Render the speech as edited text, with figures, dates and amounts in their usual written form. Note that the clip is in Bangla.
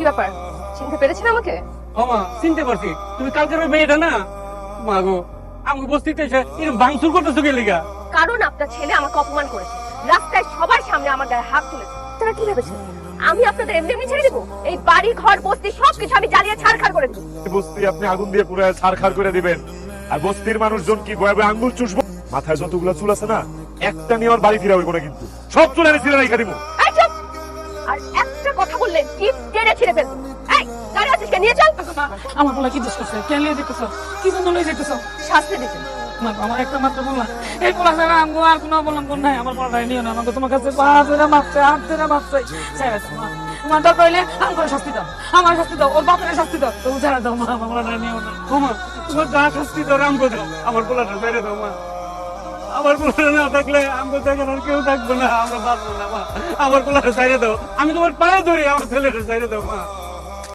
ব্যাপার, চিনতে পেরেছেন আমাকে? মামা চিনতে পারছি, তুমি কালকের ওই মেয়েটা না? মা গো, আমাকে বস্তিতে এসে এরকম ভাঙচুর করতেছো কে লিগা? কারণ আপনার ছেলে আমাকে অপমান করেছে, রাস্তায় সবার সামনে আমার গায়ে হাত তুলেছে। তারা কি ভেবেছেন আমি আপনাদের এমনি এমনি ছেড়ে দেবো? এই বাড়ি ঘর বস্তি সবকিছু আমি জ্বালিয়ে ছাড়খাড় করে দেবো। বস্তি আপনি আগুন দিয়ে পুরো ছারখার করে দিবেন, আর বস্তির মানুষজন কি ভয়ে ভয়ে আঙ্গুল চুষবো? মাথায় যতগুলো চুল আছে না, একটা নিয়ে আমার বাড়ি ফিরা হইব না, কিন্তু সব চুল আমি ছিঁড়ে রেখে দিব। এই চুপ! আর একটা কথা বললেন কি টেনে ছিঁড়ে ফেলবো। এই গাড়ি আছিস কে? নিয়ে চল। আমার বলা কি দোষ করছে? কেন লিয়ে যেতেছ? কি জন্য লিয়ে যেতেছ? শাস্তি দিতেন। আমার একটা মাত্র বললাম, এই বলা যাবে আমগো আর কোনো বললাম কোন নাই, আমার বলাটাই নিও না। আমাকে তোমার কাছে পা ধরে মাপছে, হাত ধরে মাপছে। ছেড়ে দাও মা, তোমার দরকার হইলে আমার শাস্তি দাও, আমার শাস্তি দাও, ওর বাপের শাস্তি দাও, তুমি ছেড়ে দাও মা, আমার বলাটাই নিও না। মামা তোমার যা শাস্তি দাও আমগো দাও, আমার পোলাটা ছেড়ে দাও মা। আমার পোলাটা না থাকলে আমগো দেখার আর কেউ থাকবে না, আমরা বাঁচবো না মা। আমার পোলাটা ছেড়ে দাও, আমি তোমার পায়ে ধরি, আমার ছেলেটা ছেড়ে দাও মা।